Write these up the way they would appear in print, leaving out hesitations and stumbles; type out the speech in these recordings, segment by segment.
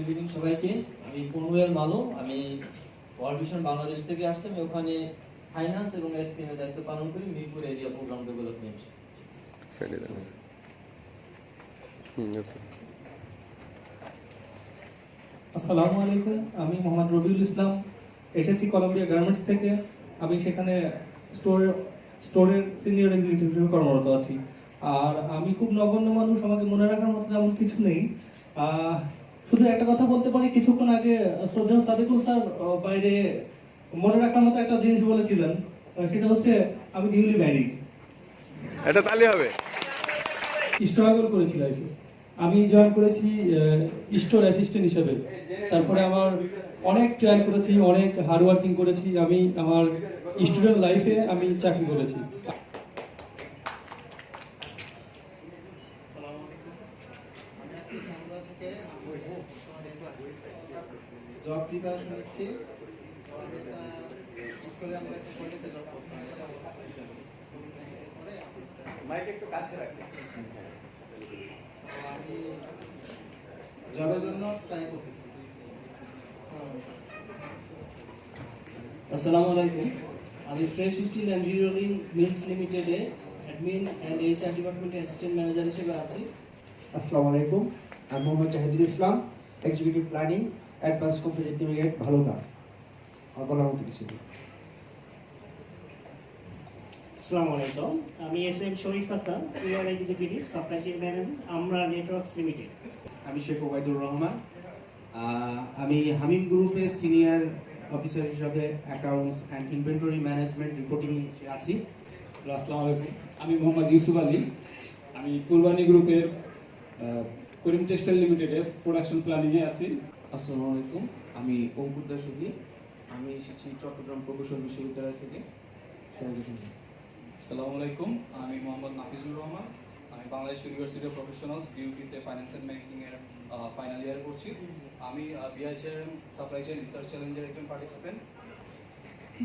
Evening সবাইকে। আমি পনুয়েল মালু, আমি ওয়ার্ল্ড ভিশন বাংলাদেশ থেকে আসছি। আমি ওখানে ফাইন্যান্স এবং এসসিএম এর দায়িত্ব পালন করি, মিরপুর এরিয়া প্রোগ্রাম ডেভেলপমেন্ট। আসসালামু আলাইকুম, আমি মোহাম্মদ রবিউল ইসলাম, এসেছি কলম্বিয়া গার্মেন্টস থেকে। আমি সেখানে স্টোরের সিনিয়র এক্সিকিউটিভ হিসেবে কর্মরত আছি। আর আমি খুব নগণ্য মানুষ, আমাকে মনে রাখার মতো তেমন কিছু নেই। শুধু একটা কথা বলতে পারি, কিছুক্ষণ আগে শ্রদ্ধেয় সাদিকুল স্যার বাইরে মনে রাখার মতো একটা জিনিস বলেছিলেন, সেটা হচ্ছে আমি নিউলি ম্যারিড। এটা তালি হবে। স্ট্রাগল করেছি লাইফে। আমি জয়েন করেছি স্টোর অ্যাসিস্ট্যান্ট হিসেবে। তারপরে আমার অনেক ট্রাই করেছি, অনেক হার্ড ওয়ার্কিং করেছি। আমি আমার স্টুডেন্ট লাইফে আমি চাকরি করেছি। জব প্রিপারেশন নিচ্ছি। স্কুলে আমরা একটা প্রজেক্টে জব করতাম। মাইক একটু কাছে রাখছি। আমি জবের জন্য ট্রাই করতেছি। আসসালামু আলাইকুম, আমি fresh steel and rerolling mills লিমিটেডে অ্যাডমিন অ্যান্ড এইচআর ডিপার্টমেন্টে অ্যাসিস্ট্যান্ট ম্যানেজার হিসেবে আছি। আসসালামু আলাইকুম, আমি Mohammad Zahidul Islam, executive planning advance composite limited, Bhaluka. আর বলার মতো কিছু নেই। আসসালামু আলাইকুম, আমি SM Sharif Hasan, senior executive supply chain manager, Amra networks limited. আমি শেখ ওবায়দুর রহমান, আমি হামিম গ্রুপের সিনিয়র অফিসার হিসাবে accounts and inventory management reporting আছি। আসসালামু আলাইকুম, আমি মোহাম্মদ ইউসুফ আলী, আমি কুরবানি গ্রুপের করিম টেক্সটাইল লিমিটেডের প্রোডাকশন প্ল্যানিংয়ে আছি। আসসালামু আলাইকুম, আমি অঙ্কুর দাসুদি, আমি এসেছি চট্টগ্রাম প্রকৌশল বিশ্ববিদ্যালয় থেকে। আসসালামু আলাইকুম, আমি মোহাম্মদ নাফিজুর রহমান, আমি বাংলাদেশ ইউনিভার্সিটি অফ প্রফেশনালস বিউটিতে ফাইন্যান্স অ্যান্ড ব্যাংকিং এর ফাইনাল ইয়ার করছি। আমি বিআইএচআরএম সাপ্লাই চেইন রিসার্চ চ্যালেঞ্জের একজন participant.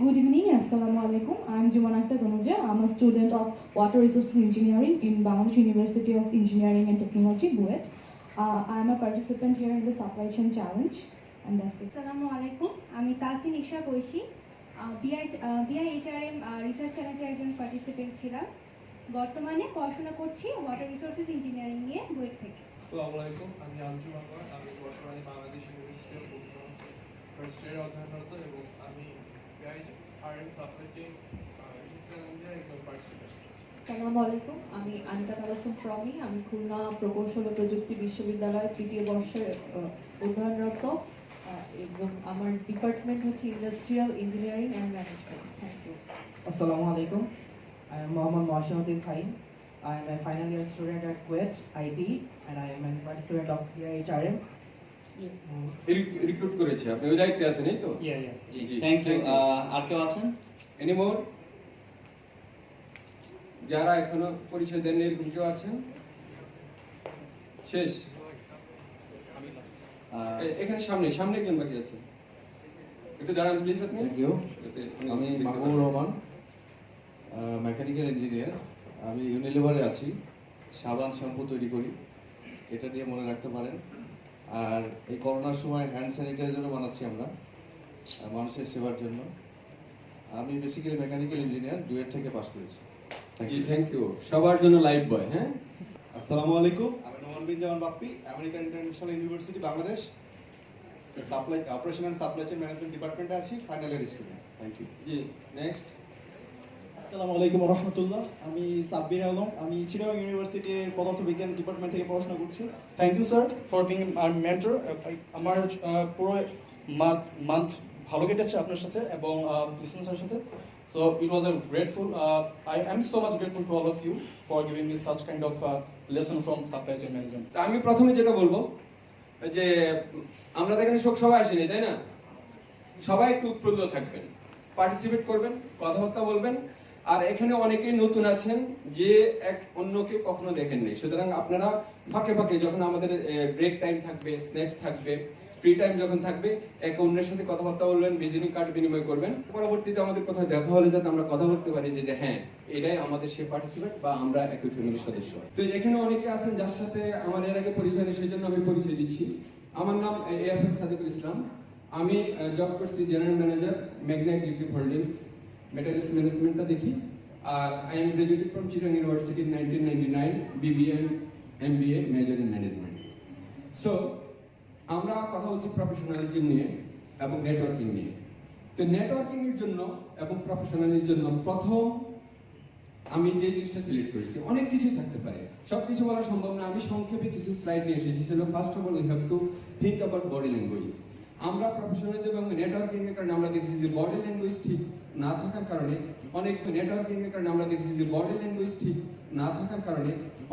Good evening, Assalamu alaikum. I'm Juman Akhtar Tanuja. I'm a student of Water Resources Engineering in Bangladesh University of Engineering and Technology, BUET. I'm a participant here in the Supply Chain Challenge, and that's it. Assalamu alaikum. আমি Tasin Isha কৈশি, বিআইএচআরএম research চ্যালেঞ্জের একজন participant ছিলাম। বর্তমানে পড়াশোনা করছি water resources engineering নিয়ে বুয়েট থেকে। আসসালামু আলাইকুম, আমি আঞ্জুম আনোয়ার, আমি বর্তমানে Bangladesh university of professionals first ইয়ারে অধ্যয়নরত এবং আমি বিআইএচআরএম সাপ্লাই চেইন রিসার্চ চ্যালেঞ্জের একজন পার্টিসিপেন্ট। আসসালামু আলাইকুম, আমি আনিকা তাবাসসুম প্রমি, আমি খুলনা প্রকৌশল ও প্রযুক্তি বিশ্ববিদ্যালয়ের তৃতীয় বর্ষে অধ্যয়নরত এবং আমার ডিপার্টমেন্ট হচ্ছে industrial engineering and management. Thank you. আসসালামু আলাইকুম, I am Mohammad Moashahuddin Khaim. I am a final year student at KUET IB and I am a participant of BIHRM. Recruit করেছে, আপনি ওই দায়িত্বে আছেন, এই তো? জি, থ্যাংক ইউ। আর কেউ আছেন? Any more? যারা এখনো পরিচয় দেননি এরকম কেউ আছেন? শেষ? এখানে সামনে একজন বাকি আছে, একটু দাঁড়ান প্লিজ আপনি। Thank you. আমি মাহবুবুর রহমান, মেকানিক্যাল ইঞ্জিনিয়ার। আমি ইউনিলিভারে আছি, সাবান শ্যাম্পু তৈরি করি, এটা দিয়ে মনে রাখতে পারেন। আর এই করোনার সময় হ্যান্ড স্যানিটাইজারও বানাচ্ছি আমরা মানুষের সেবার জন্য। আমি বেসিক্যালি মেকানিক্যাল ইঞ্জিনিয়ার, ডুয়েট থেকে পাস করেছি। Thank you. সবার জন্য লাইভ বয়। হ্যাঁ, আসসালামু আলাইকুম, আমি Noman Bin Zaman Bappi, American international university Bangladesh, supply operation and supply chain management ডিপার্টমেন্টে আছি, final year student. Thank you. জি, নেক্সট। আসসালামু আলাইকুম রহমতুল্লাহ, আমি সাব্বির আলম, আমি চিটাগং ইউনিভার্সিটির পদার্থ বিজ্ঞান ডিপার্টমেন্ট থেকে পড়াশোনা করছি। Thank you sir for being our mentor. আমার পুরো মান্থ ভালো কেটেছে আপনার সাথে এবং লিসেন স্যারের সাথে। So it was a grateful, I am so much grateful to all of you for giving me such kind of lesson from supply chain management. আমি প্রথমে যেটা বলবো যে আমরা তো এখানে সবাই আসিনি, তাই না? সবাই একটু উৎফুল্ল থাকবেন, পার্টিসিপেট করবেন, কথাবার্তা বলবেন। আর এখানে অনেকেই নতুন আছেন যে এক অন্যকে কখনো দেখেননি, সুতরাং আপনারা ফাঁকে ফাঁকে যখন আমাদের ব্রেক টাইম থাকবে, স্ন্যাক্স থাকবে, ফ্রি টাইম যখন থাকবে, একে অন্যের সাথে কথাবার্তা বলবেন, ভিজিটিং কার্ড বিনিময় করবেন। পরবর্তীতে আমাদের কোথাও দেখা হলে যাতে আমরা কথা বলতে পারি যে হ্যাঁ এটাই আমাদের সে পার্টিসিপেট বা আমরা একই ফ্যামিলির সদস্য। তো এখানে অনেকে আছেন যার সাথে আমার এর আগে পরিচয় নেই, সেই জন্য আমি পরিচয় দিচ্ছি। আমার নাম এএফএম সাদিকুল ইসলাম। আমি জব করছি general manager Magna executive holdings, মেটালিস্ট ম্যানেজমেন্টটা দেখি। আর I am graduated from Chittagong university in 1999, BBM MBA major in management. So আমরা কথা বলছি প্রফেশনালিজম নিয়ে এবং নেটওয়ার্কিং নিয়ে। তো নেটওয়ার্কিং এর জন্য এবং প্রফেশনালিজমের জন্য প্রথম আমি যে জিনিসটা সিলেক্ট করেছি, অনেক কিছুই থাকতে পারে, সবকিছু বলা সম্ভব না, আমি সংক্ষেপে কিছু স্লাইড নিয়ে এসেছি। সেটা first of all we have to think about body language. আমরা প্রফেশনালিজম এবং নেটওয়ার্কিং এর কারণে আমরা দেখছি যে বডি ল্যাঙ্গুয়েজ ঠিক না থাকার কারণে অনেক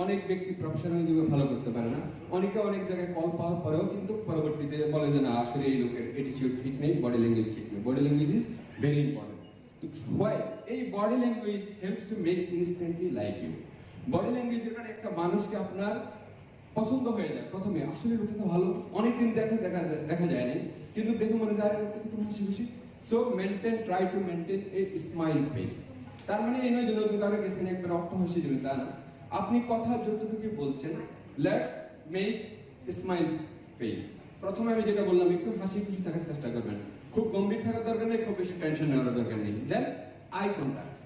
অনেক ব্যক্তি প্রফেশনালিজমে ভালো করতে পারে না। অনেকে অনেক জায়গায় কল পাওয়ার পরেও কিন্তু পরবর্তীতে বলে যে না, আসলে এই লোকের অ্যাটিটিউড ঠিক নেই, বডি ল্যাঙ্গুয়েজ ঠিক নেই। Body language is very important. তো হোয়াই এই body language helps to make instantly like you. বডি ল্যাঙ্গুয়েজের কারণে একটা মানুষকে আপনার পছন্দ হয়ে যায় প্রথমে, আসলে লোকটা তো ভালো, অনেকদিন দেখা যায় না, কিন্তু দেখে মনে যায় লোকটা তো হাসি খুশি। So try to maintain a smile face. তার মানে এই নয় যে নতুন কারো গেছেন একবার অট্ট হাসি দেবেন, তা না। আপনি কথা যতটুকু বলছেন, লেটস মেক স্মাইল ফেস। প্রথমে আমি যেটা বললাম, একটু হাসি খুশি থাকার চেষ্টা করবেন, খুব গম্ভীর থাকার দরকার নেই, খুব বেশি টেনশন নেওয়ার দরকার নেই। Then I contact.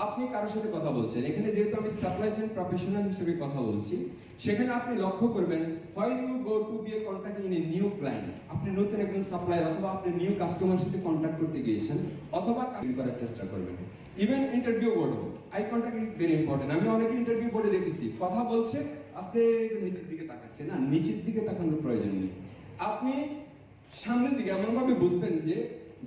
আপনি কারোর সাথে কথা বলছেন, এখানে যেহেতু আমি সাপ্লাই চেইন প্রফেশনাল হিসেবে কথা বলছি, সেখানে আপনি লক্ষ্য করবেন when you go to be a contact in a new client, আপনি নতুন একজন সাপ্লায়ার অথবা আপনি নিউ কাস্টমার সাথে কন্টাক্ট করতে গিয়েছেন অথবা কাজ করার চেষ্টা করবেন। ইভেন ইন্টারভিউ বোর্ডও eye contact is very important. আমি অনেকে ইন্টারভিউ বোর্ডে দেখেছি কথা বলছে আস্তে নিচের দিকে তাকাচ্ছে, না, নিচের দিকে তাকানোর প্রয়োজন নেই। আপনি সামনের দিকে এমন ভাবে বুঝবেন যে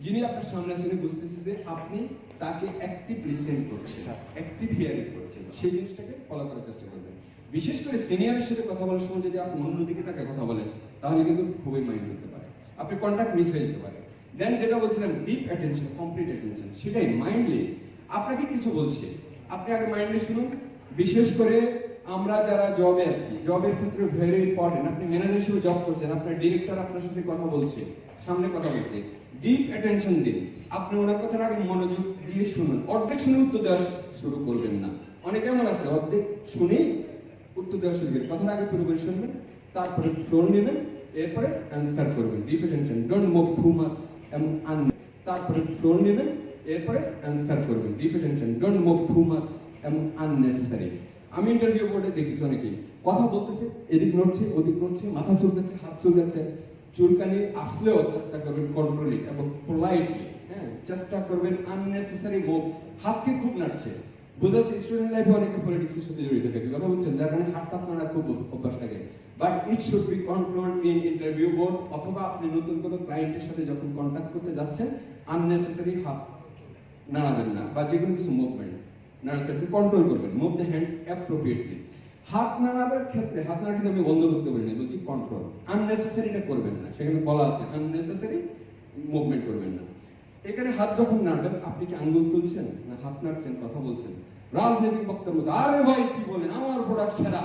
যিনি আপনার সামনে আছেন বুঝতেছে যে আপনি তাকে অ্যাক্টিভ লিসেন করছেন, অ্যাক্টিভ হিয়ারিং করছেন, সেই জিনিসটাকে ফলো করার চেষ্টা করবেন। বিশেষ করে সিনিয়রের সাথে কথা বলার সময় যদি আপনি অন্যদিকে তাকে কথা বলেন, তাহলে কিন্তু খুবই মাইন্ড করতে পারে, আপনি কন্টাক্ট মিস হয়ে যেতে পারে। দেন যেটা বলছিলাম ডিপ অ্যাটেনশন, কমপ্লিট অ্যাটেনশন, সেটাই মাইন্ডলি আপনাকে কিছু বলছে, আপনি আগে মাইন্ডলি শুনুন। বিশেষ করে আমরা যারা জবে আছি, জবের ক্ষেত্রে ভেরি ইম্পর্টেন্ট। আপনি ম্যানেজার হিসেবে জব করছেন, আপনার ডিরেক্টর আপনার সাথে কথা বলছে, সামনে কথা বলছে, ডিপ অ্যাটেনশন দিন। আপনি ওনার কথার আগে মনোযোগ দিয়ে শুনুন, অর্ধেক শুনে উত্তর দেওয়া শুরু করবেন না। অনেকে এমন আছে অর্ধেক শুনে উত্তর দেওয়া শুরু করবেন, কথার আগে পুরোপুরি শুনবেন, তারপরে ফ্লোর নেবেন, এরপরে অ্যান্সার করবেন। Deep attention, don't move too much এবং তারপরে ফ্লোর নেবেন, এরপরে অ্যান্সার করবেন। Deep attention, don't move too much এবং আননেসেসারি। আমি ইন্টারভিউ বোর্ডে দেখেছি অনেকেই কথা বলতেছে, এদিক নড়ছে ওদিক নড়ছে, মাথা চুলকাচ্ছে, হাত চুলকাচ্ছে। চুলকানি আসলেও চেষ্টা করবেন কন্ট্রোলি এবং পোলাইটলি, হ্যাঁ, চেষ্টা করবেন আননেসেসারি মুভ। হাতকে খুব নাড়ছে, বোঝা যাচ্ছে স্টুডেন্ট লাইফে অনেকে পলিটিক্সের সাথে জড়িত থাকে, কথা বলছেন, যার কারণে হাতটা আপনারা খুব অভ্যাস থাকে। But it should be controlled in interview board, অথবা আপনি নতুন কোনো ক্লায়েন্টের সাথে যখন কন্ট্যাক্ট করতে যাচ্ছেন আননেসেসারি হাত নাড়াবেন না, বা যে কোনো কিছু মুভমেন্ট নাড়াচাড়াকে কন্ট্রোল করবেন। Move the hands appropriately. হাত নাড়াবার ক্ষেত্রে হাত নাড়া কিন্তু আমি বন্ধ করতে পারি না, বলছি কন্ট্রোল। আননেসেসারিটা করবেন না, সেখানে বলা আছে আননেসেসারি মুভমেন্ট করবেন না। এখানে হাত যখন নাড়বেন, আপনি কি আঙ্গুল তুলছেন না হাত নাড়ছেন, কথা বলছেন? রাজনৈতিক বক্তব্য, আরে ভাই কি বলেন, আমার প্রোডাক্ট সেরা,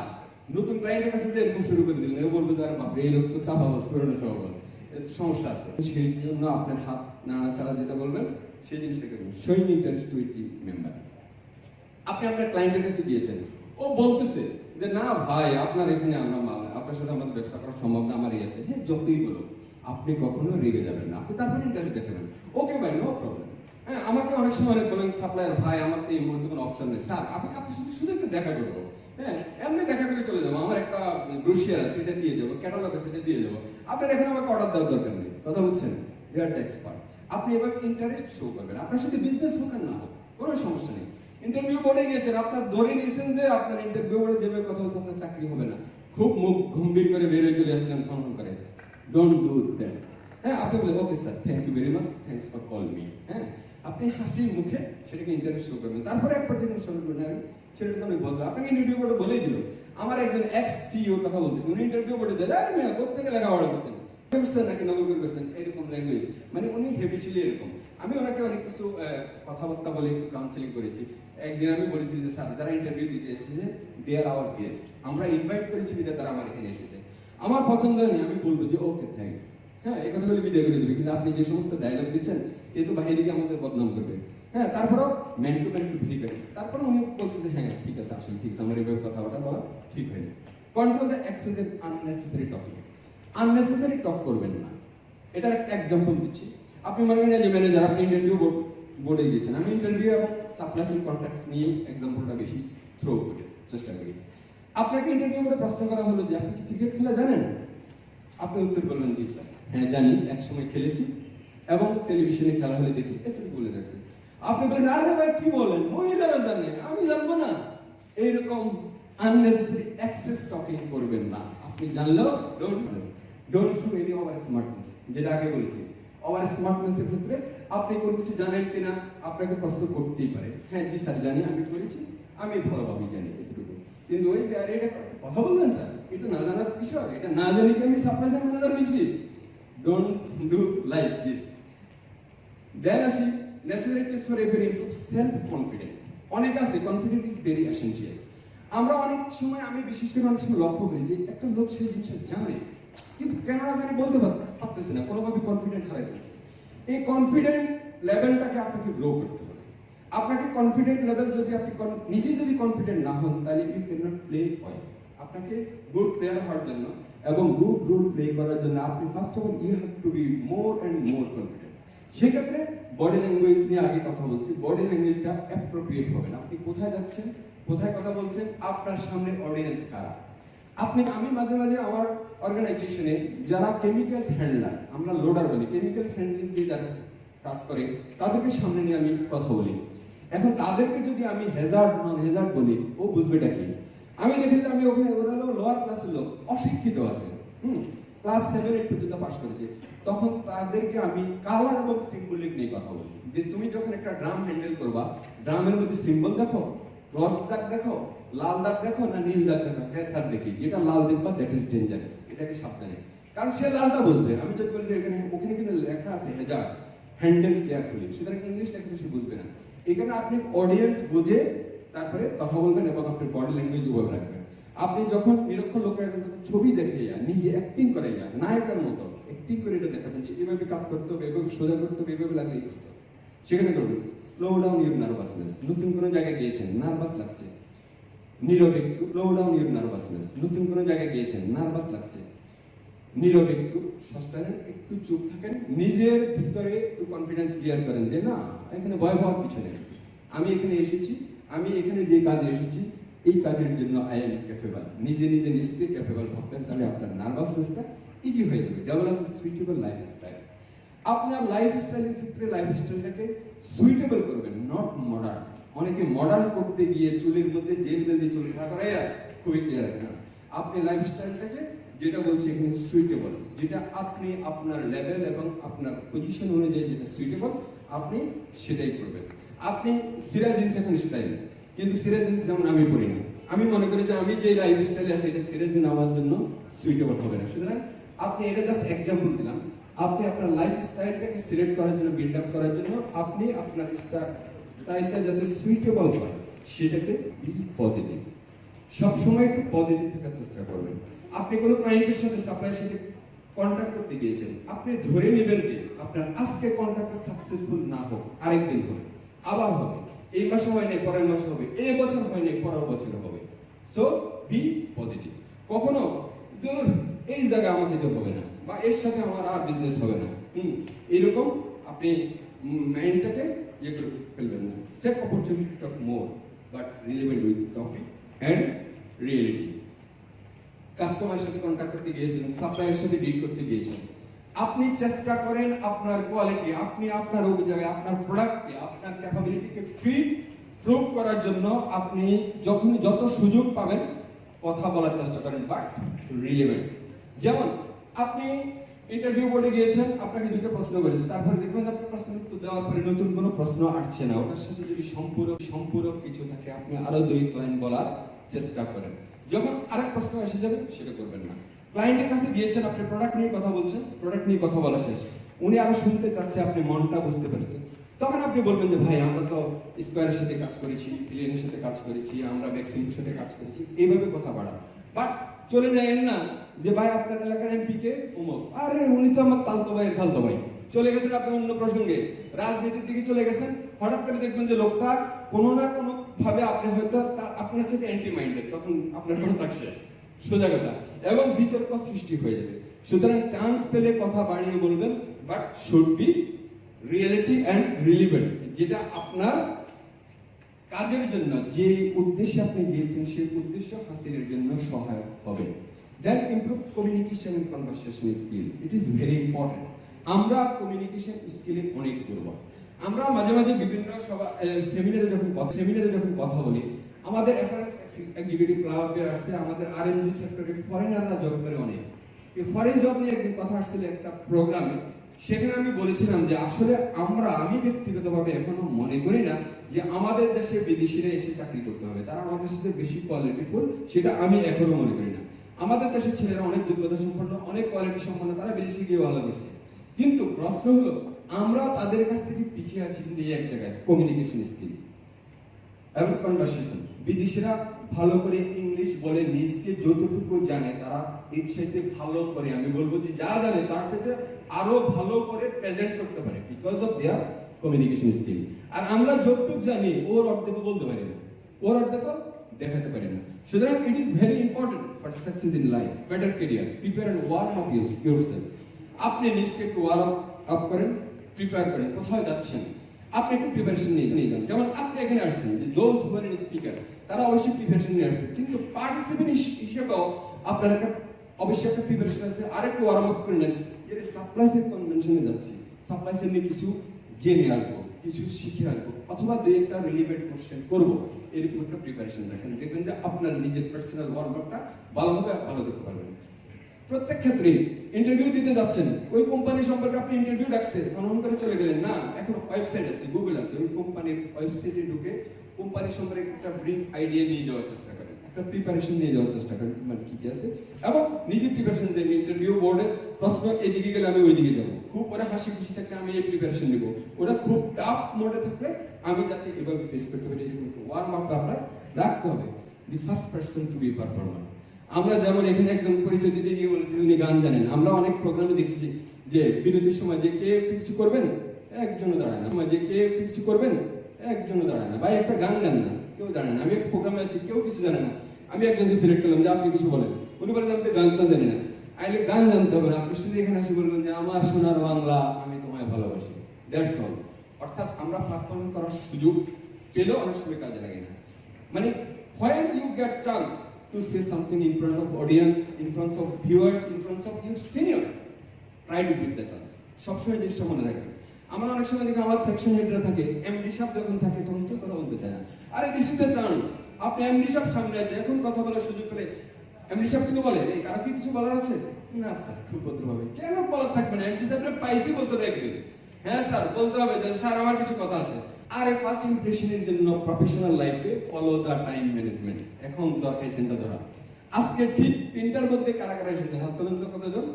নতুন ক্লায়েন্টের কাছে যে এরকম শুরু করে দিলেন, ও বলবে যে আরে বাপরে এই লোক তো চাপাবাজ, পুরোনো চাপাবাজ, সমস্যা আছে। সেই জন্য আপনার হাত নাড়াচাড়া যেটা বলবেন সেই জিনিসটা করবেন। Showing interest to A team member. আপনি আপনার ক্লায়েন্টের কাছে গিয়েছেন, ও বলতেছে যে না ভাই আপনার এখানে আমরা আপনার সাথে আমাদের ব্যবসা করা সম্ভব না, আমার আছে। হ্যাঁ, যতই বলো, আপনি কখনো রেগে যাবেন না, আপনি তারপরে ইন্টারেস্ট দেখাবেন। ওকে ভাই, নো প্রবলেম। হ্যাঁ, আমাকে অনেক সময় অনেক বলেন সাপ্লায়ার ভাই আমার তো এই মুহূর্তে কোনো অপশন নেই, স্যার আপনার সাথে শুধু একটু দেখা করবো, হ্যাঁ এমনি দেখা করে চলে যাবো, আমার একটা ব্রোশিয়ার আছে সেটা দিয়ে যাবো, ক্যাটালগ আছে সেটা দিয়ে যাবো, আপনার এখানে আমাকে অর্ডার দেওয়ার দরকার নেই। কথা বুঝছেন? দে আর দ্য এক্সপার্ট। আপনি এবার ইন্টারেস্ট শো করবেন, আপনার সাথে বিজনেস হোক আর না হোক কোনো সমস্যা নেই। ইন্টারভিউ বোর্ডে গিয়েছেন, আপনার ধরে নিয়েছেন যে আপনার ইন্টারভিউ বোর্ডে যেভাবে কথা হচ্ছে আপনার চাকরি হবে না, খুব মুখ গম্ভীর করে বেরিয়ে চলে আসলেন ফোন করে, ডোন্ট ডু দ্যাট। হ্যাঁ, আপনি বলে okay sir, thank you very much, thanks for call me. হ্যাঁ, আপনি হাসি মুখে সেটাকে ইন্টারেস্ট শো করবেন। তারপরে এক পর্যায়ে শুরু করবেন, সেটা তো অনেক ভদ্র, আপনাকে ইন্টারভিউ বোর্ডে বলেই দিল। আমার একজন এক্স সিইও কথা বলতেছে, উনি ইন্টারভিউ বোর্ডে যায়, আর মেয়ে কোথেকে লেখাপড়া করছেন, নাকি নগর করছেন, এরকম ল্যাঙ্গুয়েজ, মানে উনি হেবিচুয়ালি এরকম। আমি ওনাকে অনেক কিছু কথাবার্তা বলে একটু কাউন্সিলিং করেছি। একদিন আমি বলেছি যে স্যার যারা ইন্টারভিউ দিতে এসেছে দে আর আওয়ার গেস্ট, আমরা ইনভাইট করেছি বিদায় তারা আমার এখানে এসেছে, আমার পছন্দ নেই, আমি বলবো যে ওকে থ্যাঙ্কস, হ্যাঁ এই কথাগুলো বিদায় করে দেবে। কিন্তু আপনি যে সমস্ত ডায়লগ দিচ্ছেন এ তো বাইরে গিয়ে আমাদের বদনাম করবে। হ্যাঁ, তারপরেও ম্যান টু ম্যান একটু ভেরি তারপরে উনি বলছে যে হ্যাঁ ঠিক আছে, আসলে ঠিক আছে, আমার এইভাবে কথাবার্তা বলা ঠিক হয়নি। Control the excess and unnecessary topic. Unnecessary talk করবেন না। এটার একটা এক্সাম্পল দিচ্ছি। আপনি মনে করেন যে ম্যানেজার, আপনি ইন্টারভিউ বোর্ডে গিয়েছেন। আমি ইন্টারভিউ এবং সাপ্লাইস এন্ড কন্ট্রাক্টস নিয়ে এক্সাম্পলটা বেশি থ্রো করি, চেষ্টা করি। আপনাকে ইন্টারভিউ বোর্ডে প্রশ্ন করা হলো যে আপনি কি ক্রিকেট খেলা জানেন? আপনি উত্তর বললেন জি স্যার, হ্যাঁ জানি, একসময় খেলেছি এবং টেলিভিশনে খেলা হলে দেখি, এটুকু বলে রাখছি। আপনি বলেন আরে ভাই কি বলেন, মহিলারা জানে, আমি জানবো না। এইরকম আননেসেসারি এক্সেস টকিং করবেন না। আপনি জানলেও don't show any over smartness, যেটা আগে বলেছি। ওভার স্মার্টনেসের ক্ষেত্রে আপনি কোনো কিছু জানেন কিনা আপনাকে প্রশ্ন করতেই পারে, হ্যাঁ জি স্যার জানি, আমি করেছি, আমি ভালোভাবেই জানি, এতটুকু। কিন্তু ওই যে আরে এটা কথা বললেন স্যার, এটা না জানার বিষয়, এটা না জানি কি আমি সাপ্লাই চেইন ম্যানেজার হইছি। Don't do like this. Then আসি necessary tips for every improve self confident. অনেক আছে, কনফিডেন্ট ইজ ভেরি এসেনশিয়াল। আমরা অনেক সময়, আমি বিশেষ করে অনেক সময় লক্ষ্য করি যে একটা লোক সেই জিনিসটা জানে কিন্তু কেন না জানি বলতে পারতেছে না, কোনোভাবে কনফিডেন্ট হারাইতেছে। এই কনফিডেন্ট লেভেলটাকে আপনাকে গ্রো করতে হবে। আপনাকে কনফিডেন্ট লেভেল যদি আপনি নিজেই যদি কনফিডেন্ট না হন, তাহলে you can not play well. আপনাকে গুড প্লেয়ার হওয়ার জন্য এবং গুড রোল প্লে করার জন্য আপনি first of all you have to be more and more confident. সেক্ষেত্রে বডি ল্যাঙ্গুয়েজ নিয়ে আগে কথা বলছি। বডি ল্যাঙ্গুয়েজটা অ্যাপ্রোপ্রিয়েট হবে না। আপনি কোথায় যাচ্ছেন, কোথায় কথা বলছেন, আপনার সামনে অডিয়েন্স কারা। আমি মাঝে মাঝে আমার অর্গানাইজেশনে যারা কেমিক্যালস হ্যান্ডলার, আমরা লোডার বলি, কেমিক্যাল হ্যান্ডলিং দিয়ে যারা কাজ করে তাদেরকে সামনে নিয়ে আমি কথা বলি। এখন তাদেরকে যদি আমি হ্যাজার্ড নন হ্যাজার্ড বলি, ও বুঝবেটা কি? আমি দেখেছি আমি ওখানে ওরা লোয়ার ক্লাসের লোক, অশিক্ষিত আছে, ক্লাস 7 8 পর্যন্ত পাস করেছে। তখন তাদেরকে আমি কালার এবং সিম্বলিক নিয়ে কথা বলি যে তুমি যখন একটা ড্রাম হ্যান্ডেল করবা, ড্রামের মধ্যে সিম্বল দেখো, ক্রস দাগ দেখো, লাল দাগ দেখো না নীল দাগ দেখো? হ্যাঁ স্যার দেখি, যেটা লাল দেখবা দ্যাট ইজ ডেঞ্জারাস, এটাকে সাবধানে। কারণ সে লালটা বুঝবে। আমি যদি বলি যে ওখানে কিন্তু লেখা আছে হ্যাজার্ড, হ্যান্ডেল কেয়ারফুলি, সুতরাং ইংলিশ লেখা সে বুঝবে না। এখানে আপনি অডিয়েন্স বুঝে তারপরে কথা বলবেন এবং আপনি বডি ল্যাঙ্গুয়েজ বলে রাখবেন। আপনি যখন নিরক্ষর লোকের ছবি দেখে নিজে অ্যাক্টিং করে নায়কের মতো অ্যাক্টিং করে এটা দেখাবেন যে এভাবে কাজ করতে হবে, এভাবে সোজা করতে হবে, এভাবে লাগলেই করতে হবে, সেখানে করবেন। Slow down your nervousness. নতুন কোনো জায়গায় গিয়েছেন, নার্ভাস লাগছে, নীরবে একটু স্লো ডাউন ইউর নার্ভাসনেস। নতুন কোনো জায়গায় গিয়েছেন, নার্ভাস লাগছে, নীরবে একটু শ্বাস টানেন, একটু চুপ থাকেন, নিজের ভিতরে একটু কনফিডেন্স ক্লিয়ার করেন যে না, এখানে ভয় পাওয়ার কিছু নেই, আমি এখানে এসেছি, আমি এখানে যে কাজে এসেছি এই কাজের জন্য আই এম ক্যাপেবল। নিজে নিজকে ক্যাপেবল ভাববেন, তাহলে আপনার নার্ভাসনেসটা ইজি হয়ে যাবে। Develop suitable lifestyle. আপনার লাইফস্টাইলের ক্ষেত্রে লাইফস্টাইলটাকে সুইটেবল করবেন, নট মডার্ন। অনেকে মডার্ন করতে গিয়ে চুলের মধ্যে জেল বেঁধে চুল খাড়া করে খুবই ক্লিয়ার রাখেন না। আপনি লাইফস্টাইলটাকে, যেটা বলছি এখানে সুইটেবল, যেটা আপনি আপনার লেভেল এবং আপনার পজিশন অনুযায়ী যেটা সুইটেবল আপনি সেটাই করবেন। আপনি সিরা জিন্স এখন স্টাইল, কিন্তু সিরা জিন্স যেমন আমি পড়ি না, আমি মনে করি যে আমি যে লাইফস্টাইলে আছি এটা সিরা জিন্স আমার জন্য সুইটেবল হবে না। সুতরাং আপনি এটা জাস্ট এক্সাম্পল দিলাম। আপনি আপনার লাইফস্টাইলটাকে সিলেক্ট করার জন্য, বিল্ড আপ করার জন্য আপনি আপনার স্টাইলটা যাতে সুইটেবল হয় সেটাকে বি পজিটিভ। সবসময় একটু পজিটিভ থাকার চেষ্টা করবেন। আপনি কোনো ক্লায়েন্টের সাথে, সাপ্লাইয়ের সাথে কন্ট্যাক্ট করতে গিয়েছেন, আপনি ধরে নেবেন যে আপনার আজকে কন্ট্যাক্টটা সাকসেসফুল না হোক, আরেকদিন হবে, আবার হবে, এই মাসে হয় নাই পরের মাসে হবে, এই বছর হয় নাই পরের বছর হবে। So be positive. কখনো দূর এই জায়গা আমাকে তো হবে না, বা এর সাথে আমার আর বিজনেস হবে না, এরকম আপনি মাইন্ডটাকে ইয়ে করে ফেলবেন না। Set opportunity talk more but relevant with topic and reality. কাস্টমারের সাথে কন্ট্যাক্ট করতে গিয়েছেন, সাপ্লায়ারের সাথে ডিল করতে গিয়েছেন, আপনি চেষ্টা করেন আপনার কোয়ালিটি, আপনি আপনার জায়গায় আপনার প্রোডাক্টকে, আপনার ক্যাপাবিলিটিকে ফিট প্রুভ করার জন্য আপনি যখনই যত সুযোগ পাবেন কথা বলার চেষ্টা করেন, বাট রিলেভেন্ট। যেমন আপনি ইন্টারভিউ বোর্ডে গিয়েছেন, আপনাকে দুটো প্রশ্ন করেছে, তারপরে দেখবেন আপনি প্রশ্নের উত্তর দেওয়ার পরে নতুন কোনো প্রশ্ন আসছে না, ওটার সাথে যদি সম্পূরক কিছু থাকে আপনি আরো 2 লাইন বলার চেষ্টা করেন। যখন আরেক প্রশ্ন এসে যাবে সেটা করবেন না। ক্লায়েন্টের কাছে গিয়েছেন, আপনি প্রোডাক্ট নিয়ে কথা বলছেন, প্রোডাক্ট নিয়ে কথা বলা শেষ, উনি আরো শুনতে চাচ্ছে, আপনি মনটা বুঝতে পারছেন, তখন আপনি বলবেন যে ভাই আমরা তো স্কোয়ারের সাথে কাজ করেছি, প্লেনের সাথে কাজ করেছি, আমরা ভ্যাকসিনের সাথে কাজ করেছি, এইভাবে কথা বাড়ান। বাট চলে যায়েন না যে ভাই আপনার এলাকার এমপি কে অমুক, আরে উনি তো আমার তালতো ভাইয়ের খালতো ভাই, চলে গেছেন আপনি অন্য প্রসঙ্গে, রাজনীতির দিকে চলে গেছেন। হঠাৎ করে দেখবেন যে লোকটা কোনো না কোনো ভাবে আপনি হয়তো আপনার সাথে অ্যান্টি মাইন্ডেড, তখন আপনার কন্ট্যাক্ট শেষ। সোজা কথা, এবং বিতর্ক সৃষ্টি হয়ে যাবে। সুতরাং চান্স পেলে কথা বাড়িয়ে বলবেন, but should be reality and relevant, যেটা আপনার কাজের জন্য, যে উদ্দেশ্যে আপনি গিয়েছেন সেই উদ্দেশ্য হাসিলের জন্য সহায়ক হবে। Then improve communication and conversation skill. It is very important. আমরা কমিউনিকেশন স্কিলে অনেক দুর্বল। আমরা মাঝে মাঝে বিভিন্ন সেমিনারে যখন কথা বলি, আমাদের এফআরএস এক্সিকিউটিভ ক্লাবে আসছে, আমাদের আরএনজি সেক্টরে ফরেনাররা জব করে অনেক। এই ফরেন জব নিয়ে একদিন কথা আসছিল একটা প্রোগ্রামে, সেখানে আমি বলেছিলাম যে আসলে আমি ব্যক্তিগতভাবে এখনো মনে করি না যে আমাদের দেশে বিদেশিরা এসে চাকরি করতে হবে, তারা আমাদের সাথে বেশি কোয়ালিটিফুল, সেটা আমি এখনো মনে করি না। আমাদের দেশের ছেলেরা অনেক যোগ্যতা সম্পন্ন, অনেক কোয়ালিটি সম্পন্ন, তারা বিদেশে গিয়ে ভালো করছে। কিন্তু প্রশ্ন হলো আমরা তাদের কাছ থেকে পিছিয়ে আছি কিন্তু এই এক জায়গায়, কমিউনিকেশন স্কিল এবং কনভারসেশন। বিদেশিরা ভালো করে ইংলিশ বলে, নিজকে যতটুকু জানে তারা এর সাথে ভালো করে, আমি বলবো যে যা জানে তার সাথে আরো ভালো করে প্রেজেন্ট করতে পারে, because of their communication skill. আর আমরা যতটুকু জানি ওর অর্ধেক বলতে পারি না, ওর অর্ধেক দেখাতে পারি না। সুতরাং it is very important for success in life, better career, prepare and warm up yourself. আপনি নিজকে একটু ওয়ার্ম আপ করেন, প্রিপেয়ার করেন, কোথাও যাচ্ছেন আপনি একটু প্রিপারেশন নিয়ে যান। যেমন আজকে এখানে আসছেন যে দোজ হু আর স্পিকার, তারা অবশ্যই প্রিপারেশন নিয়ে আসছে, কিন্তু পার্টিসিপেন্ট হিসেবেও আপনার অবশ্যই একটা প্রিপারেশন আছে। আরেকটু ওয়ার্ম আপ করে নেন যে সাপ্লাই চেইন কনভেনশনে যাচ্ছি, সাপ্লাই চেইন নিয়ে কিছু জেনে আসবো, কিছু শিখে আসবো, অথবা দুই একটা রিলেভেন্ট কোশ্চেন করবো, এরকম একটা প্রিপারেশন রাখেন। দেখবেন যে আপনার নিজের পার্সোনাল ওয়ার্ম আপটা ভালো করতে পারবেন। প্রত্যেক ক্ষেত্রে ইন্টারভিউ দিতে যাচ্ছেন, ওই কোম্পানি সম্পর্কে আপনি ইন্টারভিউ ডাকছে, অনুমান করে চলে গেলেন না, এখন ওয়েবসাইট আছে, গুগল আছে, ওই কোম্পানির ওয়েবসাইটে ঢুকে কোম্পানি সম্পর্কে একটা ব্রিফ আইডিয়া নিয়ে যাওয়ার চেষ্টা করেন, একটা প্রিপারেশন নিয়ে যাওয়ার চেষ্টা করেন, মানে কি কি আছে, এবং নিজে প্রিপারেশন দেন। ইন্টারভিউ বোর্ডে প্রশ্ন এদিকে গেলে আমি ওইদিকে যাবো, খুব ওরা হাসি খুশি থাকলে আমি এই প্রিপারেশন নিব, ওরা খুব টাফ মোডে থাকলে আমি যাতে এভাবে ফেস করতে পারি, এরকম ওয়ার্ম আপ আপনার রাখতে হবে। The first person to be performer. আমরা যেমন এখানে একজন পরিচয় দিতে গিয়ে বলেছি উনি গান জানেন, আমরা অনেক প্রোগ্রামে দেখেছি যে বিরতির সময় যে কে কিছু করবেন, একজনও দাঁড়ায় না, যে কে কিছু করবেন, একজনও দাঁড়ায় না, ভাই একটা গান গান না, কেউ দাঁড়ায় না। আমি একটা প্রোগ্রামে আছি, কেউ কিছু জানে না, আমি একজনকে সিলেক্ট করলাম যে আপনি কিছু বলেন, উনি বলে আমি তো গান তো জানি না। আইলে গান জানতে হবে না, আপনি শুধু এখানে এসে বলবেন যে আমার সোনার বাংলা আমি তোমায় ভালোবাসি, দ্যাটস অল। অর্থাৎ আমরা পারফর্ম করার সুযোগ পেলেও অনেক সময় কাজে লাগে না। মানে when you get chance to say something in front of audience, in front of viewers, in front of your seniors, try to take the chance. সবসময় জিনিসটা মনে রাখবেন। আমরা অনেক সময় দেখি আমার সেকশন হেডরা থাকে, এমডি সাহেব যখন থাকে তখন কেউ কথা বলতে চায় না। আরে দিস ইজ দ্য চান্স, আপনি এমডি সাহেব সামনে আছে, এখন কথা বলার সুযোগ পেলে এমডি সাহেব কিন্তু বলে এই কারো কি কিছু বলার আছে না স্যার, খুব ভদ্রভাবে, কেন বলার থাকবে না, এমডি সাহেব পাইছি বছর একদিন, হ্যাঁ স্যার বলতে হবে যে স্যার আমার কিছু কথা আছে। আর এই ফার্স্ট ইমপ্রেশনের জন্য প্রফেশনাল লাইফে ফলো দ্য টাইম ম্যানেজমেন্ট। এখন দরকার চিন্তা ধরা, আজকে ঠিক 3টার মধ্যে কারা কারা এসেছেন হাত তোলেন তো, কতজন?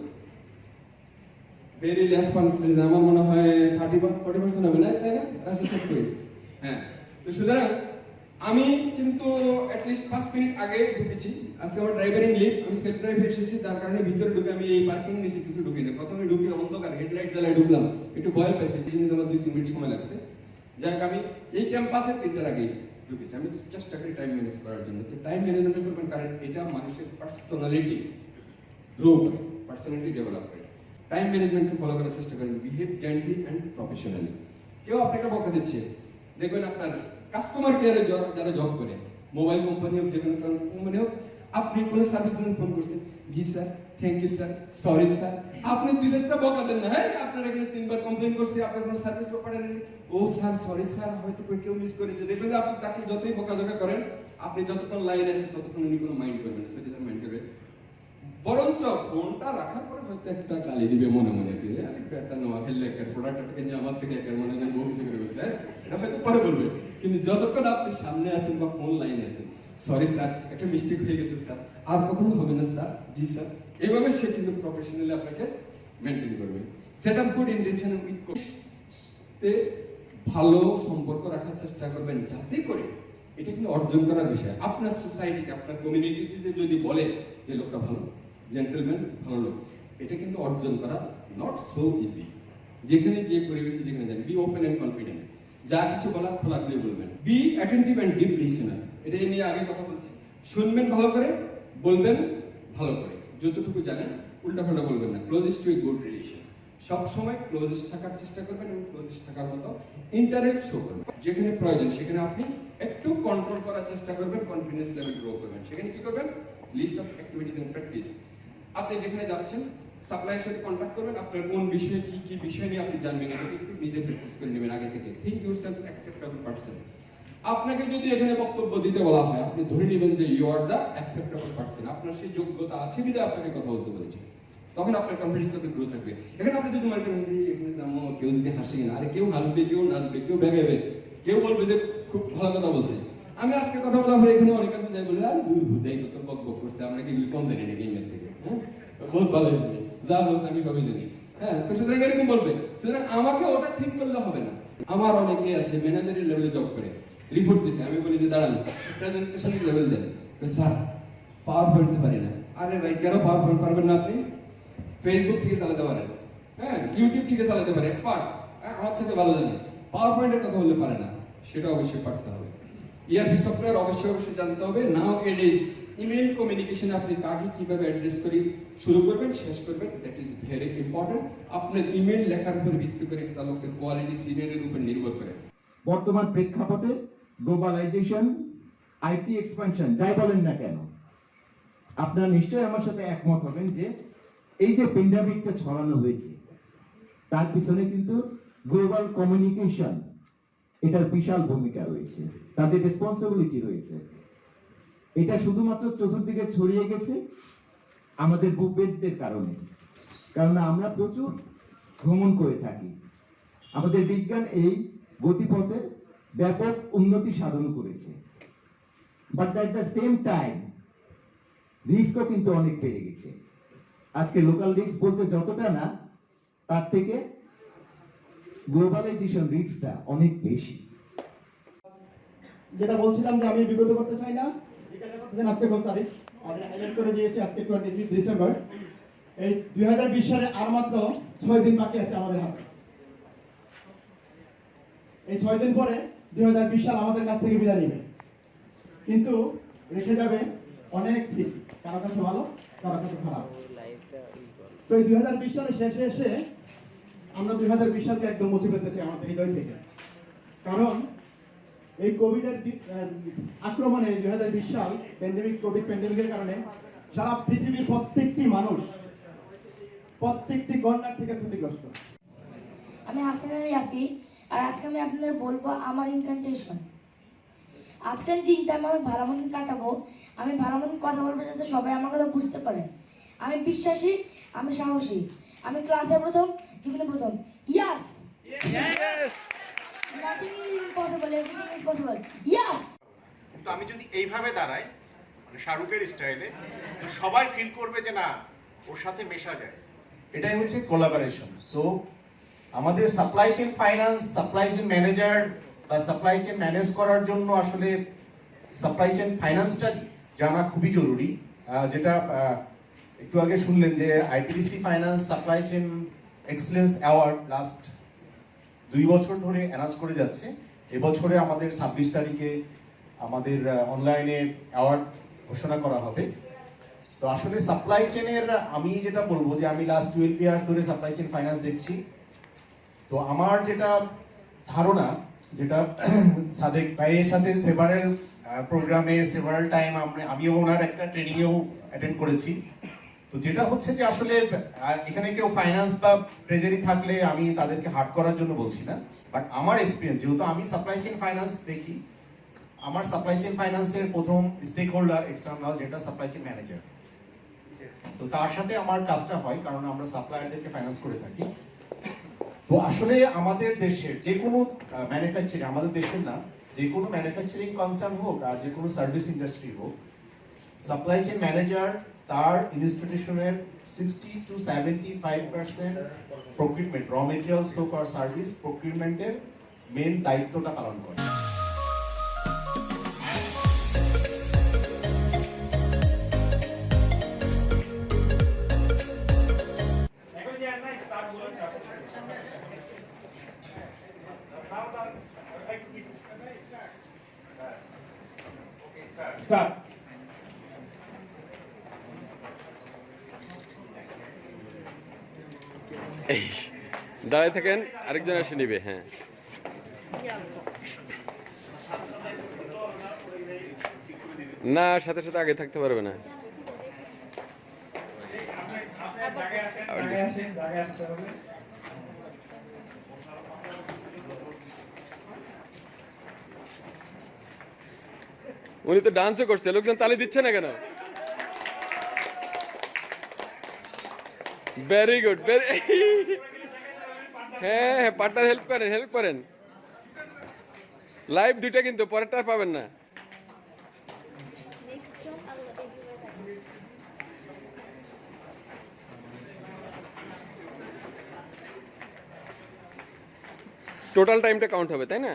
ভেরি লেস পার্সেন্টেজ, আমার মনে হয় 30-40% হবে না, তাই না? রাশি চেক করি। হ্যাঁ, তো সুতরাং আমি কিন্তু অ্যাটলিস্ট 5 মিনিট আগে ঢুকেছি। আজকে আমার ড্রাইভারিং লিভ, আমি সেলফ ড্রাইভে এসেছি, তার কারণে ভিতরে ঢুকে আমি এই পার্কিং নিচে কিছু ঢুকিনি। প্রথমে ঢুকে অন্ধকার, হেডলাইট জ্বালায় ঢুকলাম, একটু ভয় পাইছি, এই জন্য আমার 2-3 মিনিট সময় লাগছে। যাই হোক, আমি এই ক্যাম্পাসে 3টার আগে ঢুকেছি, আমি চেষ্টা করি টাইম ম্যানেজ করার জন্য। তো টাইম ম্যানেজমেন্ট করবেন, কারণ এটা মানুষের পার্সোনালিটি গ্রো করে, পার্সোনালিটি ডেভেলপ করে। টাইম ম্যানেজমেন্টকে ফলো করার চেষ্টা করেন, বিহেভ জেন্টলি অ্যান্ড প্রফেশনালি। কেউ আপনাকে বকা দিচ্ছে, দেখবেন আপনার কাস্টমার কেয়ারে যারা জব করে, মোবাইল কোম্পানি হোক, যে কোনো কোম্পানি হোক, আপনি কোনো সার্ভিস জন্য ফোন করছেন, জি sir, thank you sir, sorry sir, আপনি 2-4টা বকা দেন না, হ্যাঁ আপনার এখানে 3বার কমপ্লেইন করছে, আপনার কোনো সার্ভিস প্রোভাইডার নেই, ও স্যার সরি স্যার, হয়তো কেউ মিস করেছে। দেখবেন যে আপনি তাকে যতই বকাঝকা করেন, আপনি যতক্ষণ লাইন আছে ততক্ষণ উনি কোনো মাইন্ড করবেন না, সেটা মাইন্ড করবে। বরঞ্চ ফোনটা রাখার পরে হয়তো একটা গালি দিবে মনে মনে, দিয়ে একটা নোয়া খেললে একটা প্রোডাক্টটাকে নিয়ে আমার থেকে একটা মনে হয় বহু কিছু করে বলছে, এটা হয়তো পরে বলবে। কিন্তু যতক্ষণ আপনি সামনে আছেন বা ফোন লাইনে আছেন, সরি স্যার, একটা মিস্টেক হয়ে গেছে স্যার, আর কখনো হবে না স্যার, জি স্যার, এইভাবে সে কিন্তু প্রফেশনালি আপনাকে মেনটেন করবে। Set up good intention with তে ভালো সম্পর্ক রাখার চেষ্টা করবেন, যাতে করে এটা কিন্তু অর্জন করার বিষয়। আপনার সোসাইটিতে, আপনার কমিউনিটিতে যদি বলে যে লোকটা ভালো, জেন্টলম্যান, ভালো লোক, এটা কিন্তু অর্জন করা নট সো ইজি। যেখানে যে পরিবেশে যেখানে যান, বি ওপেন এন্ড কনফিডেন্ট, যা কিছু বলার খোলাখুলি বলবেন। Be attentive and deep listener, এটা নিয়ে আগে কথা বলছি। শুনবেন ভালো করে, বলবেন ভালো করে, যতটুকু জানেন উল্টাপাল্টা বলবেন না। Closest to a good relation, সবসময় ক্লোজেস্ট থাকার চেষ্টা করবেন এবং ক্লোজেস্ট থাকার মতো ইন্টারেস্ট শো করবেন। যেখানে প্রয়োজন সেখানে আপনি একটু কন্ট্রোল করার চেষ্টা করবেন, কনফিডেন্স লেভেল গ্রো করবেন। সেখানে কি করবেন? List of activities and practice. আপনি যেখানে যাচ্ছেন সাপ্লাইয়ের সাথে কন্ট্যাক্ট করবেন, আপনার কোন বিষয়ে কি বিষয় নিয়ে আপনি জানবেন এটাকে একটু নিজে প্র্যাকটিস করে নেবেন আগে থেকে। Think yourself acceptable person. আপনাকে যদি এখানে বক্তব্য দিতে বলা হয়, আপনি ধরে নেবেন যে you are the acceptable person, আপনার সেই যোগ্যতা আছে বিধায় আপনাকে কথা বলতে বলেছে। তখন আপনার কনফিডেন্স লেভেল গ্রো থাকবে। এখানে আপনি যদি মনে করেন এখানে যাবো, কেউ যদি হাসে না, আরে কেউ হাসবে, কেউ নাচবে, কেউ বেগাবে, কেউ বলবে যে খুব ভালো কথা বলছে। আমি আজকে কথা বলার পরে এখানে অনেক কাছে যাই বলে, আরে দূর ভূতাই তো তোর বক করছে, আপনাকে এগুলি কম জানি না গেমের থেকে। হ্যাঁ, বহুত ভালো হয়েছে, যা বলছে আমি সবই জানি। হ্যাঁ, তো সুতরাং এরকম বলবে। সুতরাং আমাকে ওটা থিঙ্ক করলে হবে না। আমার অনেকে আছে ম্যানেজারি লেভেলে জব করে, রিপোর্ট দিছে, আমি বলি যে দাঁড়ান প্রেজেন্টেশন লেভেল দেন, স্যার পাওয়ার পয়েন্ট পারি না। আরে ভাই কেন পাওয়ার পয়েন্ট পারবেন না? আপনি ফেসবুক থেকে চালাতে পারেন, হ্যাঁ, ইউটিউব থেকে চালাতে পারেন, এক্সপার্ট, আমার সাথে ভালো জানি। পাওয়ার পয়েন্টের কথা বললে পারে না, সেটা অবশ্যই পারতে হবে। ইআরপি সফটওয়্যার অবশ্যই জানতে হবে। নাও ইট ইজ ইমেল কমিউনিকেশন, আপনি কাকে কিভাবে অ্যাড্রেস করি শুরু করবেন শেষ করবেন, দ্যাট ইজ ভেরি ইম্পর্টেন্ট। আপনার ইমেল লেখার উপর ভিত্তি করে একটা লোকের কোয়ালিটি সিনিয়রের উপর নির্ভর করে। বর্তমান প্রেক্ষাপটে গ্লোবালাইজেশন, আইটি এক্সপানশন, যাই বলেন না কেন, আপনারা নিশ্চয়ই আমার সাথে একমত হবেন যে এই যে প্যান্ডেমিকটা ছড়ানো হয়েছে তার পিছনে কিন্তু গ্লোবাল কমিউনিকেশন এটার বিশাল ভূমিকা রয়েছে, তাদের রেসপন্সিবিলিটি রয়েছে। এটা শুধুমাত্র চতুর্দিকে ছড়িয়ে গেছে আমাদের বুকবেডদের কারণে, কারণ আমরা প্রচুর ভ্রমণ করে থাকি। আমাদের বিজ্ঞান এই গতিপথে ব্যাপক উন্নতি সাধন করেছে, but at the same time রিস্কও কিন্তু অনেক বেড়ে গেছে। আজকে লোকাল রিস্ক বলতে যতটা না, তার থেকে গ্লোবালাইজেশন রিস্কটা অনেক বেশি। যেটা বলছিলাম যে আমি বিব্রত করতে চাই না, আজকে কত তারিখ হাইলাইট করে দিয়েছে, আজকে 23 ডিসেম্বর। এই 2020 সালে আর মাত্র 6 দিন বাকি আছে আমাদের হাতে। এই 6 দিন পরে 2020 সাল আমাদের কাছ থেকে বিদায় নেবে, কিন্তু রেখে যাবে অনেক স্মৃতি, কারো কাছে ভালো, কারো কাছে খারাপ। তো এই 2020 সালে শেষে এসে আমরা 2020 সালকে একদম মুছে ফেলতে চাই আমাদের হৃদয় থেকে, কারণ এই কোভিডের আক্রমণে 2020 সাল কোভিড প্যান্ডেমিকের কারণে সারা পৃথিবীর প্রত্যেকটি মানুষ, প্রত্যেকটি কর্নার থেকে ক্ষতিগ্রস্ত। আমি হাসান আলী রাফি, আর আজকে আমি আপনাদের বলবো আমার ইনকান্টেশন। আজকের দিনটা আমি অনেক ভালো মতন কাটাবো, আমি ভালো মতন কথা বলবো যাতে সবাই আমার কথা বুঝতে পারে। আমি বিশ্বাসী, আমি সাহসী, আমি ক্লাসে প্রথম, জীবনে প্রথম। Yes, nothing is impossible, everything is possible. Yes. কিন্তু আমি যদি এইভাবে দাঁড়াই, মানে শাহরুখের স্টাইলে, তো সবাই ফিল করবে যে না ওর সাথে মেশা যায়। এটাই হচ্ছে কোলাবোরেশন। সো আমাদের supply chain finance, supply chain manager বা সাপ্লাই চেইন ম্যানেজ করার জন্য আসলে সাপ্লাই চেইন ফাইন্যান্সটা জানা খুবই জরুরি। যেটা একটু আগে শুনলেন যে IPDC finance supply chain excellence award last 2 বছর ধরে অ্যানাউন্স করে যাচ্ছে। এবছরে আমাদের 26 তারিখে আমাদের অনলাইনে অ্যাওয়ার্ড ঘোষণা করা হবে। তো আসলে সাপ্লাই চেইনের আমি যেটা বলবো যে আমি লাস্ট 12 ইয়ার্স ধরে সাপ্লাই চেইন ফাইন্যান্স দেখছি। তো আমার যেটা ধারণা, যেটা সাদেক ভাইয়ের সাথে সেভারাল প্রোগ্রামে সেভারাল টাইম আমিও ওনার একটা ট্রেনিংয়েও অ্যাটেন্ড করেছি। তো যেটা হচ্ছে যে আসলে এখানে কেউ ফাইন্যান্স বা ট্রেজারি থাকলে আমি তাদেরকে হার্ট করার জন্য বলছি না, বাট আমার এক্সপিরিয়েন্স, যেহেতু আমি সাপ্লাই চেইন ফাইন্যান্স দেখি, আমার সাপ্লাই চেইন ফাইন্যান্সের প্রথম স্টেক হোল্ডার এক্সটার্নাল যেটা সাপ্লাই চেইন ম্যানেজার। তো তার সাথে আমার কাজটা হয়, কারণ আমরা সাপ্লায়ারদেরকে ফাইন্যান্স করে থাকি। তো আসলে আমাদের দেশের যে কোনো ম্যানুফ্যাকচারিং, আমাদের দেশের না, যে কোনো ম্যানুফ্যাকচারিং কনসার্ন হোক আর যে কোনো সার্ভিস ইন্ডাস্ট্রি হোক, সাপ্লাই চেইন ম্যানেজার তার ইনস্টিটিউশনের 60 to 75% প্রকিউরমেন্ট, র মেটেরিয়ালস হোক আর সার্ভিস প্রকিউরমেন্টের মেন দায়িত্বটা পালন করে। Start. এই দাঁড়ায় থাকেন, আরেকজন এসে নিবে। হ্যাঁ, না সাথে সাথে আগে থাকতে পারবে না। উনি তো ডান্সও করছে, লোকজন তালি দিচ্ছে না কেন? ভেরি গুড, হ্যাঁ হ্যাঁ, পার্টনার হেল্প করেন। লাইভ দুইটা কিন্তু, পরেরটা আর পাবেন না। টোটাল টাইমটা কাউন্ট হবে, তাই না?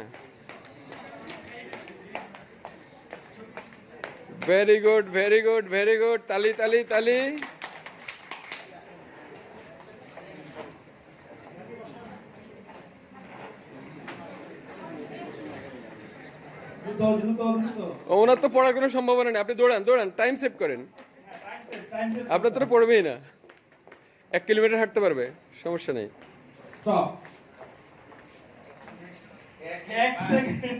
Very good, very good, very good, তালি তালি তালি। ওনার তো পড়ার কোনো সম্ভাবনা নেই, আপনি দৌড়ান, টাইম সেভ করেন। আপনার তো পড়বেই না, 1 কিলোমিটার হাঁটতে পারবে, সমস্যা নেই। স্টপ। 1 সেকেন্ড।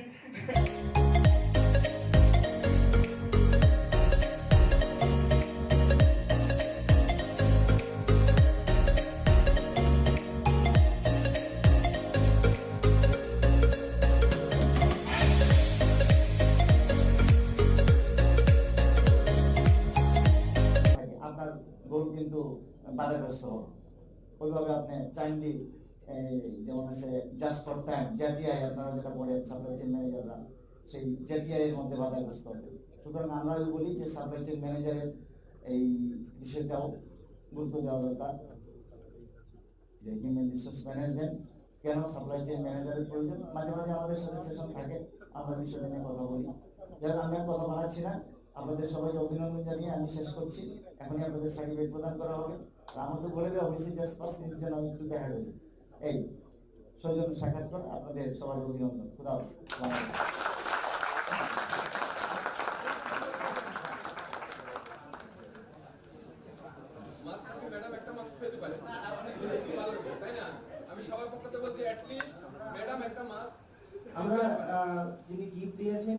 আপনার গোল কিন্তু বাধাগ্রস্ত হবে। ওইভাবে আপনি টাইমলি, যেমন আছে জাস্ট ফর টাইম, জেটিআই আপনারা যেটা পড়েন সাপ্লাই চেইন ম্যানেজাররা, সেই জেটিআই এর মধ্যে বাধাগ্রস্ত হবে। সুতরাং আমরা বলি যে সাপ্লাই চেইন ম্যানেজারের এই বিষয়টাও গুরুত্ব দেওয়া দরকার, যে হিউম্যান রিসোর্স ম্যানেজমেন্ট কেন সাপ্লাই চেইন ম্যানেজারের প্রয়োজন। মাঝে মাঝে আমাদের সাথে সেশন থাকে, আমরা বিষয়টা নিয়ে কথা বলি। যারা আমি আর কথা বাড়াচ্ছি না, আপনাদের সবাইকে অভিনন্দন জানিয়ে আমি শেষ করছি। এখনই আপনাদের সার্টিফিকেট প্রদান করা হবে। আমাকে বলে দেওয়া হয়েছে জাস্ট 5 মিনিট যেন আমি একটু দেখা করি। এই সৌজন্য সাক্ষাৎকার, আপনাদের সবাই অভিনন্দন। খুদা হাফেজ। আমরা যিনি গিফট দিয়েছেন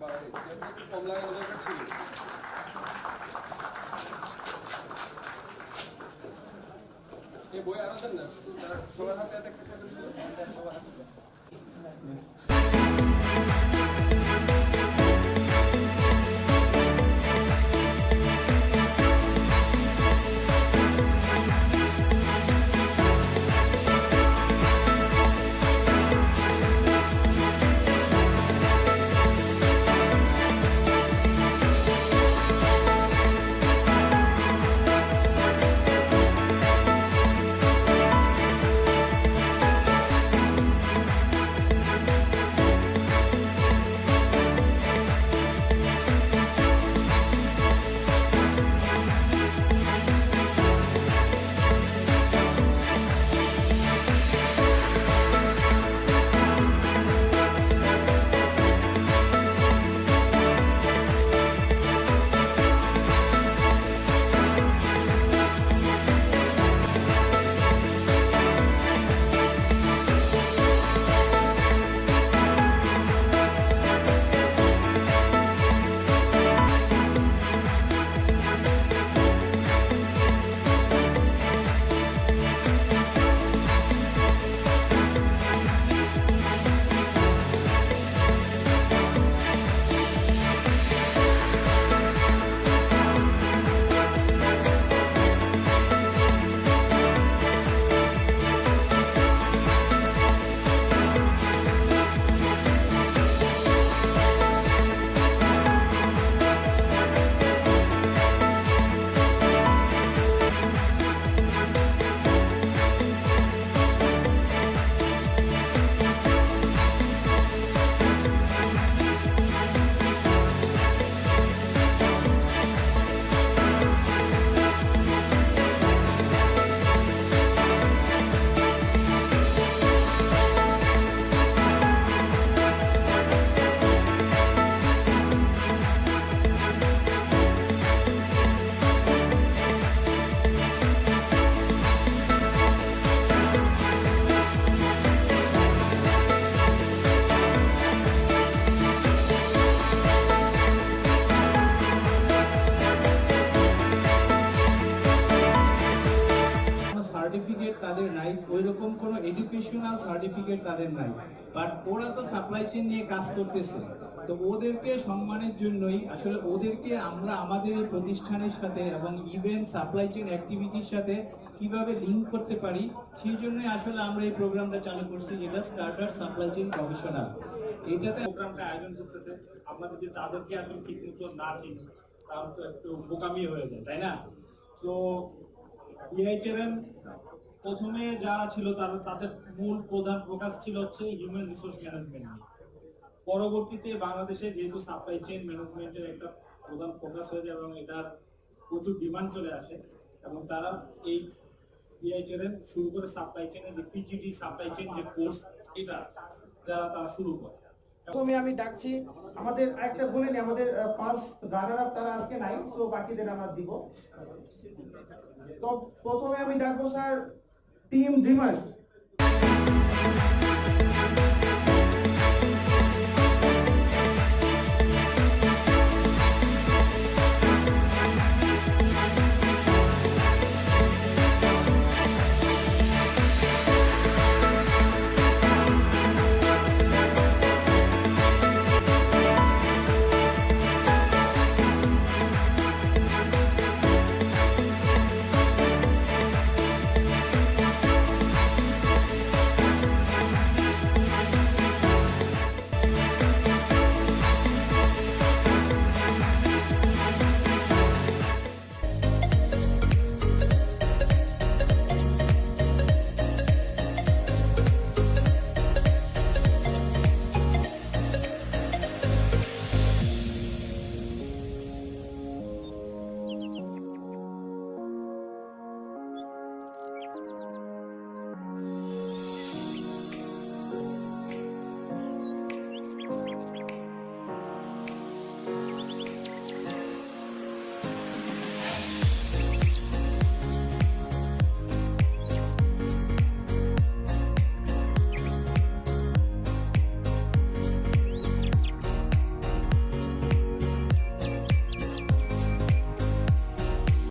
বই আনতেন না, সবার হাতে একটা সার্টিফিকেট তাদের নাই, ওই রকম কোনো এডুকেশনাল সার্টিফিকেট তাদের নাই, বাট ওরা তো সাপ্লাই চেইন নিয়ে কাজ করতেছে। তো ওদেরকে সম্মানের জন্যই আসলে ওদেরকে আমরা আমাদের এই প্রতিষ্ঠানের সাথে এবং ইভেন্ট সাপ্লাই চেইন অ্যাক্টিভিটির সাথে কিভাবে লিঙ্ক করতে পারি, সেই জন্যই আসলে আমরা এই প্রোগ্রামটা চালু করছি, যেটা স্টার্টার সাপ্লাই চেইন প্রফেশনাল। এটাতে প্রোগ্রামটা আয়োজন করতেছে, আমরা যদি তাদেরকে এখন ঠিক মতো না চিনি তাহলে তো একটু বোকামি হয়ে যায়, তাই না? তো বিআইএচআরএম প্রথমে যারা ছিল তাদের মূল প্রধান ফোকাস ছিল হচ্ছে হিউম্যান রিসোর্স ম্যানেজমেন্ট নিয়ে। পরবর্তীতে বাংলাদেশে যেহেতু সাপ্লাই চেইন ম্যানেজমেন্টের একটা প্রধান ফোকাস হয়ে যায় এবং এটার প্রচুর ডিমান্ড চলে আসে, এবং তারা এই বিআইএচআরএম শুরু করে সাপ্লাই চেইনের যে পিজিডি সাপ্লাই চেইন যে কোর্স, এটা তারা শুরু করে। প্রথমে আমি ডাকছি আমাদের একটা বলে নি, আমাদের ফার্স্ট রানার আপ তারা আজকে নাই, সো বাকিদের আমরা দিব। তো প্রথমে আমি ডাকবো স্যার টিম ড্রিমার্স।